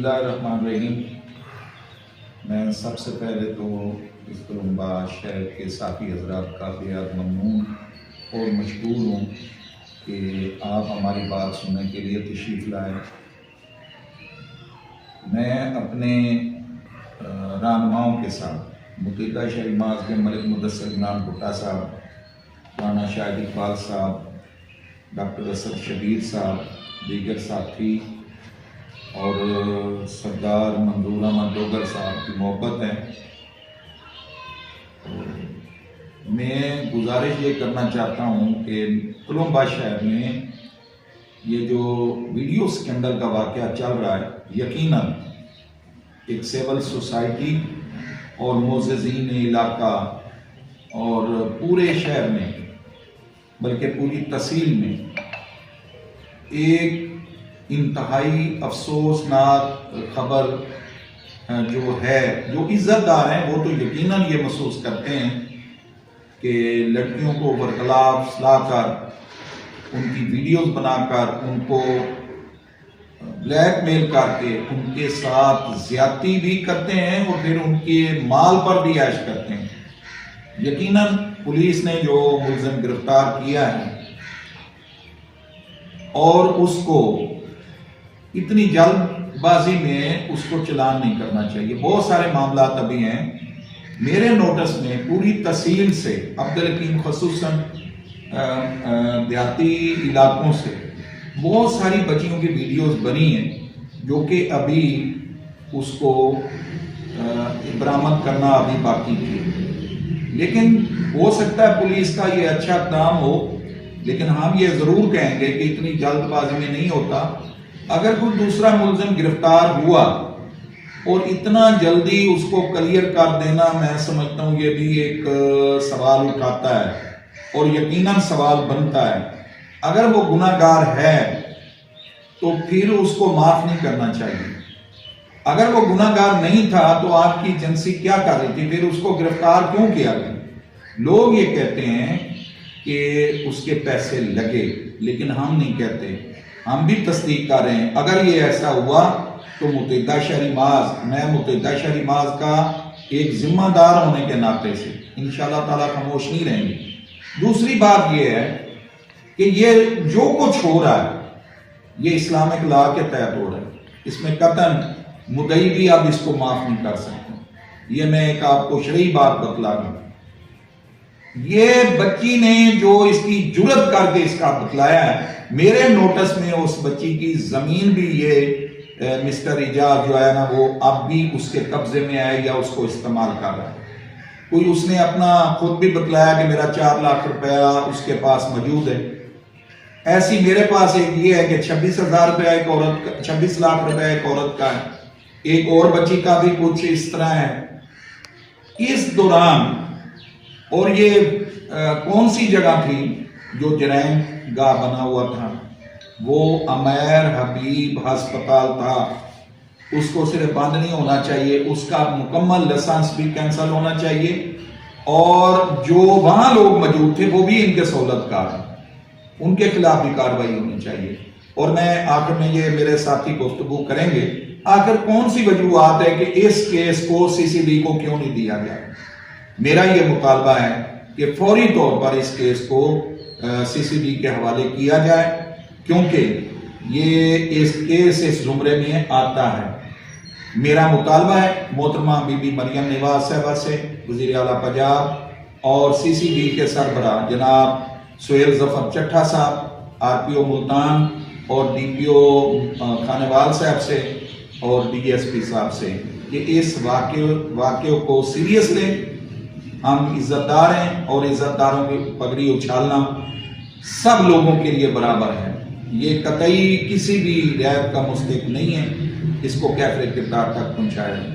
بسم اللہ الرحمن الرحیم۔ میں سب سے پہلے تو اس طلبا شہر کے ساتھی حضرات کا بہت ممنون اور مشکور ہوں کہ آپ ہماری بات سننے کے لیے تشریف لائے۔ میں اپنے رہنماؤں کے ساتھ متحدہ شہری معاذ کے ملک مدثر عمران بھٹا صاحب، رانا شاہد اقبال صاحب، ڈاکٹر اسد شبیر صاحب، دیگر ساتھی اور سردار منظور احمد ڈوگر صاحب کی محبت ہے۔ میں گزارش یہ کرنا چاہتا ہوں کہ کولمبا شہر میں یہ جو ویڈیو سکینڈل کا واقعہ چل رہا ہے، یقیناً ایک سول سوسائٹی اور معززین علاقہ اور پورے شہر میں بلکہ پوری تحصیل میں ایک انتہائی افسوسناک خبر جو ہے، جو عزت دار ہیں وہ تو یقیناً یہ محسوس کرتے ہیں کہ لڑکیوں کو برخلاف لا کر، ان کی ویڈیوز بنا کر، ان کو بلیک میل کر کے ان کے ساتھ زیادتی بھی کرتے ہیں اور پھر ان کے مال پر بھی عیش کرتے ہیں۔ یقیناً پولیس نے جو ملزم گرفتار کیا ہے اور اس کو اتنی جلد بازی میں اس کو چلان نہیں کرنا چاہیے۔ بہت سارے معاملات ابھی ہیں میرے نوٹس میں، پوری تحصیل سے، عبدالحکیم خصوصاً دیہاتی علاقوں سے بہت ساری بچیوں کی ویڈیوز بنی ہیں جو کہ ابھی اس کو برآمد کرنا ابھی باقی تھی۔ لیکن ہو سکتا ہے پولیس کا یہ اچھا اقدام ہو، لیکن ہم یہ ضرور کہیں گے کہ اتنی جلد بازی میں نہیں ہوتا۔ اگر کوئی دوسرا ملزم گرفتار ہوا اور اتنا جلدی اس کو کلیئر کر دینا، میں سمجھتا ہوں یہ بھی ایک سوال اٹھاتا ہے اور یقیناً سوال بنتا ہے۔ اگر وہ گناہ گار ہے تو پھر اس کو معاف نہیں کرنا چاہیے۔ اگر وہ گناہ گار نہیں تھا تو آپ کی ایجنسی کیا کر رہی تھی؟ پھر اس کو گرفتار کیوں کیا گیا؟ لوگ یہ کہتے ہیں کہ اس کے پیسے لگے، لیکن ہم نہیں کہتے، ہم بھی تصدیق کر رہے ہیں۔ اگر یہ ایسا ہوا تو متحدہ شہری معاذ، میں متحدہ شہری معاذ کا ایک ذمہ دار ہونے کے ناطے سے انشاءاللہ تعالیٰ خاموش نہیں رہیں گے۔ دوسری بات یہ ہے کہ یہ جو کچھ ہو رہا ہے یہ اسلامک لا کے تحت ہو رہا ہے، اس میں قطعاً مدعی بھی اب اس کو معاف نہیں کر سکتے۔ یہ میں ایک آپ کو شرعی بات بتلا دوں، یہ بچی نے جو اس کی جرت کر کے اس کا بتلایا ہے، میرے نوٹس میں اس بچی کی زمین بھی یہ مسٹر اعجاز جو ہے نا، وہ اب بھی اس کے قبضے میں آئے یا اس کو استعمال کر رہا ہے۔ کوئی اس نے اپنا خود بھی بتلایا کہ میرا 4 لاکھ روپیہ اس کے پاس موجود ہے۔ ایسی میرے پاس ایک یہ ہے کہ 26,000 روپیہ ایک عورت کا، 26 لاکھ روپیہ ایک عورت کا ہے، ایک اور بچی کا بھی کچھ اس طرح ہے۔ اس دوران اور یہ کون سی جگہ تھی جو جرائم گاہ بنا ہوا تھا؟ وہ امیر حبیب ہسپتال تھا۔ اس کو صرف بند نہیں ہونا چاہیے، اس کا مکمل لائسنس بھی کینسل ہونا چاہیے، اور جو وہاں لوگ موجود تھے وہ بھی ان کے سہولت کار ہیں، ان کے خلاف بھی کارروائی ہونی چاہیے۔ اور میں آخر میں یہ میرے ساتھی گفتگو کریں گے، آخر کون سی وجوہات ہے کہ اس کیس کو CCD کو کیوں نہیں دیا گیا؟ میرا یہ مطالبہ ہے کہ فوری طور پر اس کیس کو CCD کے حوالے کیا جائے، کیونکہ یہ اس کیس اس زمرے میں آتا ہے۔ میرا مطالبہ ہے محترمہ بی بی مریم نواز صاحبہ سے، وزیر اعلیٰ پنجاب، اور CCD کے سربراہ جناب سہیل ظفر چٹھا صاحب، RPO ملتان اور DPO خانوال صاحب سے اور DSP صاحب سے کہ اس واقعے کو سیریس لیں۔ ہم عزت دار ہیں اور عزت داروں کی پگڑی اچھالنا سب لوگوں کے لیے برابر ہے، یہ قطعی کسی بھی رعایت کا مستحق نہیں ہے۔ اس کو کیفر کردار تک پہنچایا ہے۔